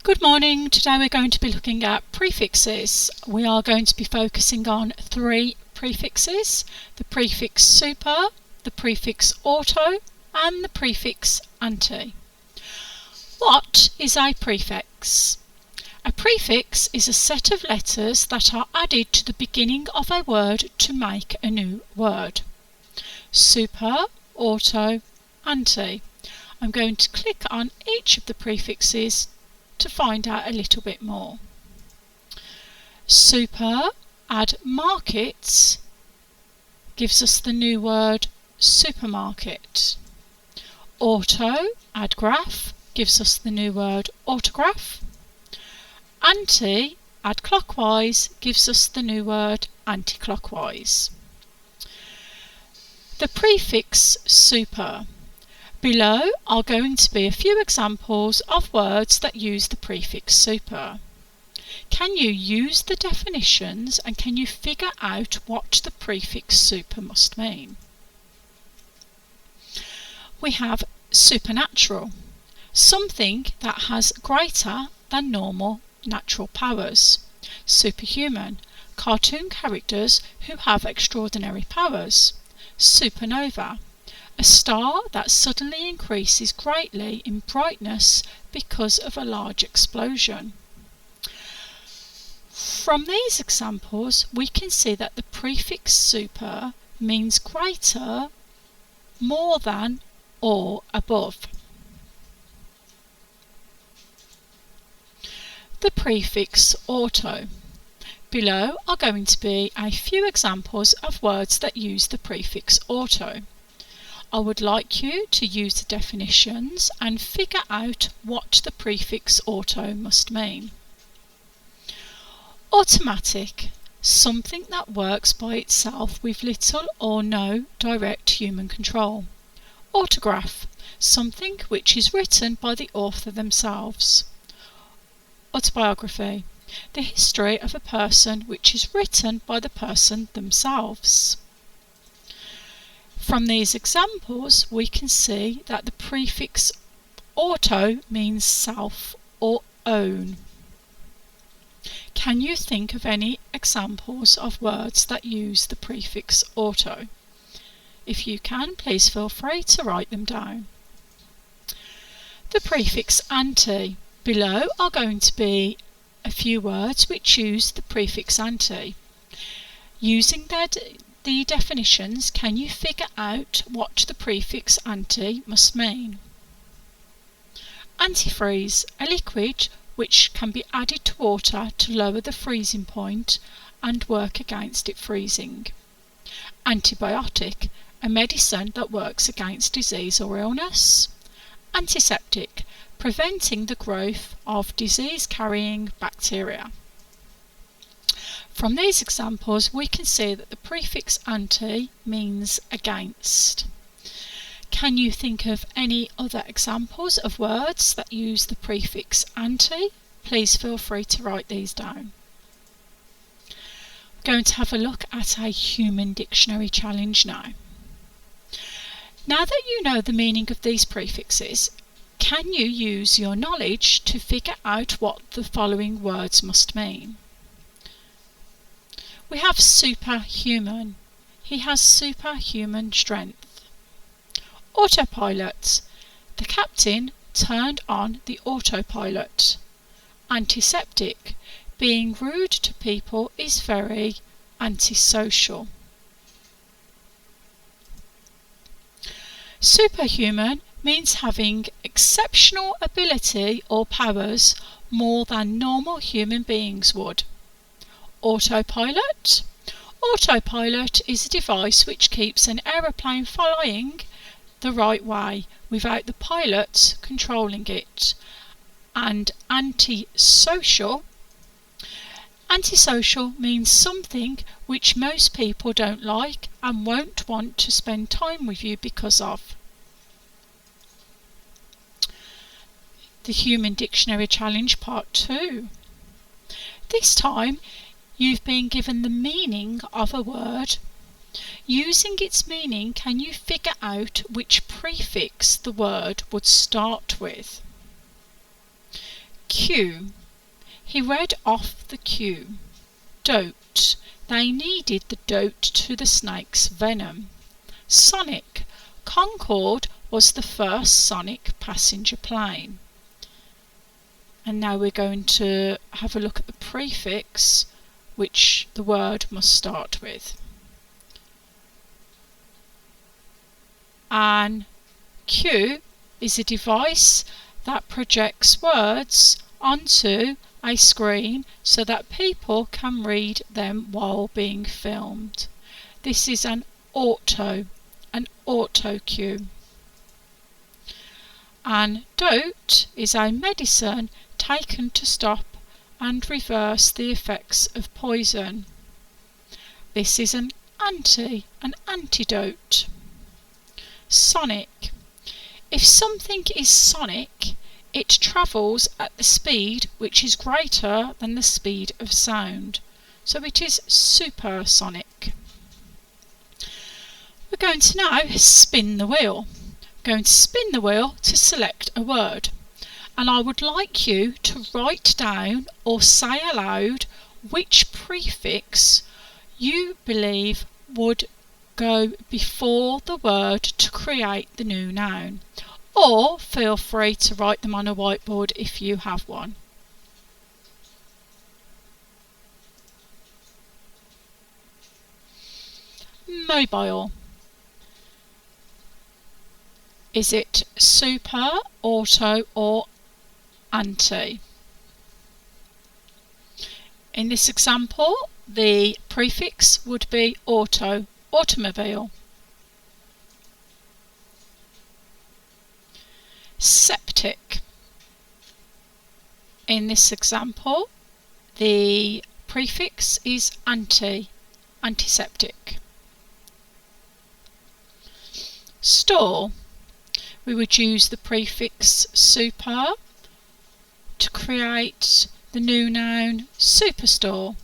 Good morning. Today we're going to be looking at prefixes. We are going to be focusing on three prefixes: the prefix super, the prefix auto, and the prefix anti. What is a prefix? A prefix is a set of letters that are added to the beginning of a word to make a new word. Super, auto, anti. I'm going to click on each of the prefixes to find out a little bit more. Super, add markets, gives us the new word supermarket. Auto, add graph, gives us the new word autograph. Anti, add clockwise, gives us the new word anti-clockwise. The prefix super. Below are going to be a few examples of words that use the prefix super. Can you use the definitions and can you figure out what the prefix super must mean? We have supernatural, something that has greater than normal natural powers. Superhuman, cartoon characters who have extraordinary powers. Supernova, a star that suddenly increases greatly in brightness because of a large explosion. From these examples, we can see that the prefix super means greater, more than, or above. The prefix auto. Below are going to be a few examples of words that use the prefix auto. I would like you to use the definitions and figure out what the prefix auto must mean. Automatic, something that works by itself with little or no direct human control. Autograph, something which is written by the author themselves. Autobiography, the history of a person which is written by the person themselves. From these examples, we can see that the prefix auto means self or own. Can you think of any examples of words that use the prefix auto? If you can, please feel free to write them down. The prefix anti. Below are going to be a few words which use the prefix anti. Using the definitions, can you figure out what the prefix anti must mean? Antifreeze, a liquid which can be added to water to lower the freezing point and work against it freezing. Antibiotic, a medicine that works against disease or illness. Antiseptic, preventing the growth of disease-carrying bacteria. From these examples, we can see that the prefix anti means against. Can you think of any other examples of words that use the prefix anti? Please feel free to write these down. We're going to have a look at a human dictionary challenge now. Now that you know the meaning of these prefixes, can you use your knowledge to figure out what the following words must mean? We have superhuman. He has superhuman strength. Autopilot. The captain turned on the autopilot. Antiseptic. Being rude to people is very antisocial. Superhuman means having exceptional ability or powers more than normal human beings would. Autopilot. Autopilot is a device which keeps an aeroplane flying the right way without the pilot controlling it. And antisocial. Antisocial means something which most people don't like and won't want to spend time with you because of. The Human Dictionary Challenge Part 2. This time you've been given the meaning of a word. Using its meaning, can you figure out which prefix the word would start with? Cue. He read off the cue. Dote. They needed the dote to the snake's venom. Sonic. Concorde was the first Sonic passenger plane. And now we're going to have a look at the prefix which the word must start with. An cue is a device that projects words onto a screen so that people can read them while being filmed. This is an auto cue. An dote is a medicine taken to stop and reverse the effects of poison. This is an antidote. Sonic. If something is sonic, it travels at the speed which is greater than the speed of sound, so it is supersonic. We're going to now spin the wheel. We're going to spin the wheel to select a word, and I would like you to write down or say aloud which prefix you believe would go before the word to create the new noun, or feel free to write them on a whiteboard if you have one. Mobile. Is it super, auto or anti? In this example, the prefix would be auto, automobile. Septic. In this example, the prefix is antiseptic. Store. We would use the prefix super to create the new noun superstore.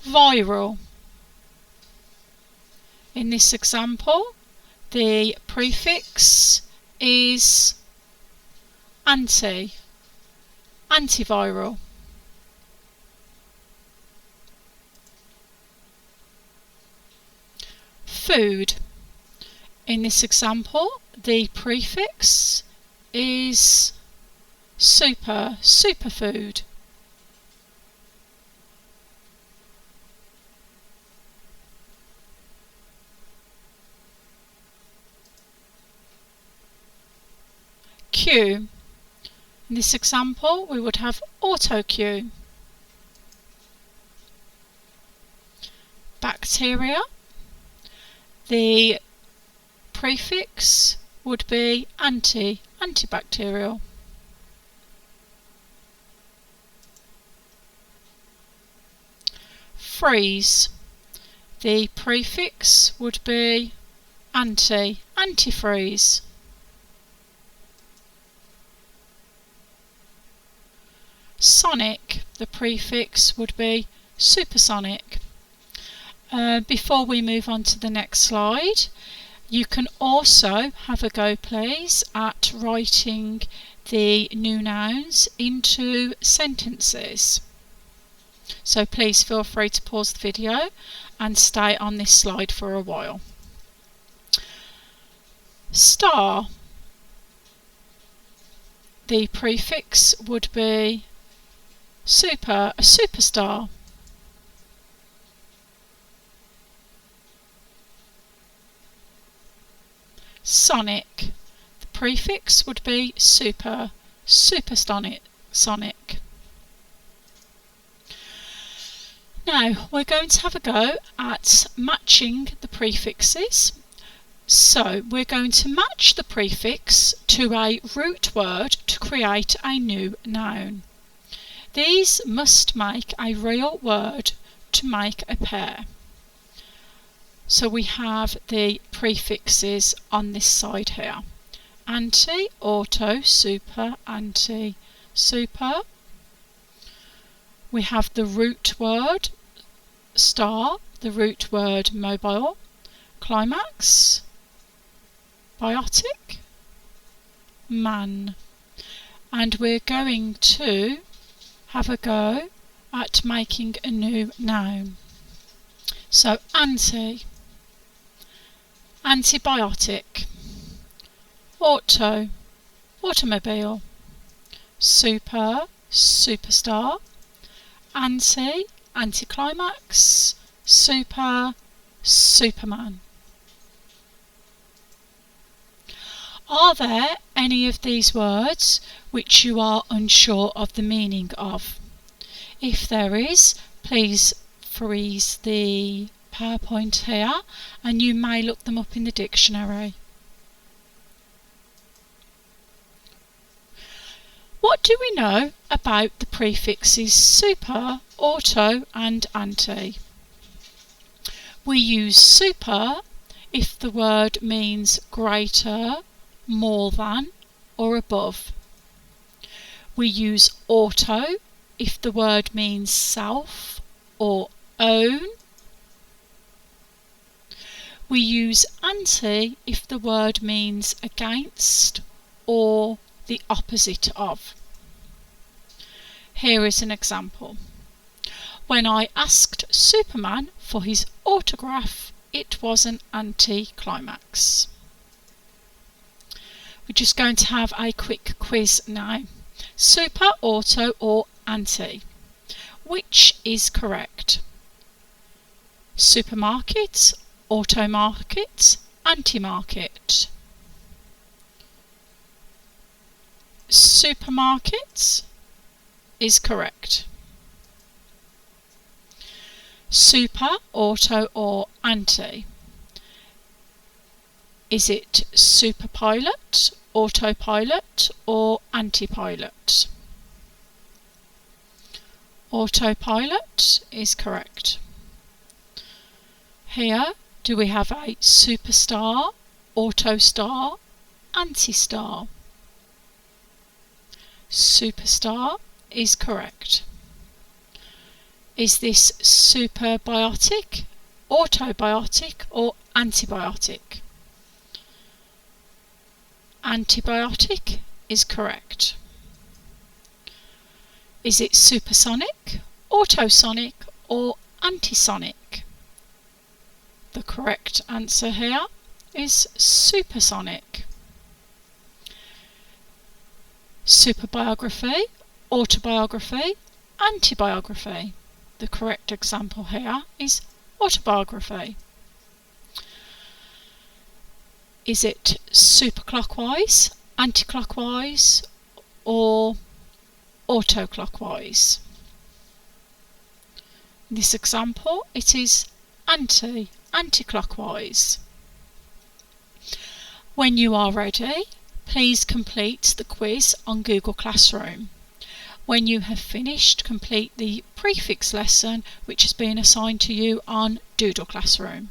Viral. In this example, the prefix is antiviral. Food. In this example, the prefix is superfood. Cue. In this example, we would have auto cue. Bacteria. The prefix would be antibacterial. Freeze. The prefix would be antifreeze. Sonic. The prefix would be supersonic. Before we move on to the next slide, you can also have a go, please, at writing the new nouns into sentences. So please feel free to pause the video and stay on this slide for a while. Star. The prefix would be a superstar. Sonic. The prefix would be supersonic. Now we're going to have a go at matching the prefixes. So we're going to match the prefix to a root word to create a new noun. These must make a real word to make a pair. So we have the prefixes on this side here. Anti, auto, super, anti, super. We have the root word star, the root word mobile, climax, biotic, man. And we're going to have a go at making a new noun. So anti, antibiotic, auto, automobile, super, superstar, anti, anticlimax, super, Superman. Are there any of these words which you are unsure of the meaning of? If there is, please freeze the PowerPoint here and you may look them up in the dictionary. What do we know about the prefixes super, auto and anti? We use super if the word means greater, more than, or above. We use auto if the word means self or own. We use anti if the word means against or the opposite of. Here is an example. When I asked Superman for his autograph, it was an anti-climax. We're just going to have a quick quiz now. Super, auto or anti? Which is correct? Supermarket, automarket, anti-market. Supermarket is correct. Super, auto or anti? Is it superpilot, autopilot or antipilot? Autopilot is correct. Here, do we have a superstar, autostar, anti-star? Superstar is correct. Is this superbiotic, autobiotic or antibiotic? Antibiotic is correct. Is it supersonic, autosonic or antisonic? The correct answer here is supersonic. Superbiography, autobiography, antibiography. The correct example here is autobiography. Is it superclockwise, anticlockwise or autoclockwise? In this example, it is anticlockwise. When you are ready, please complete the quiz on Google Classroom. When you have finished, complete the prefix lesson which has been assigned to you on Doodle Classroom.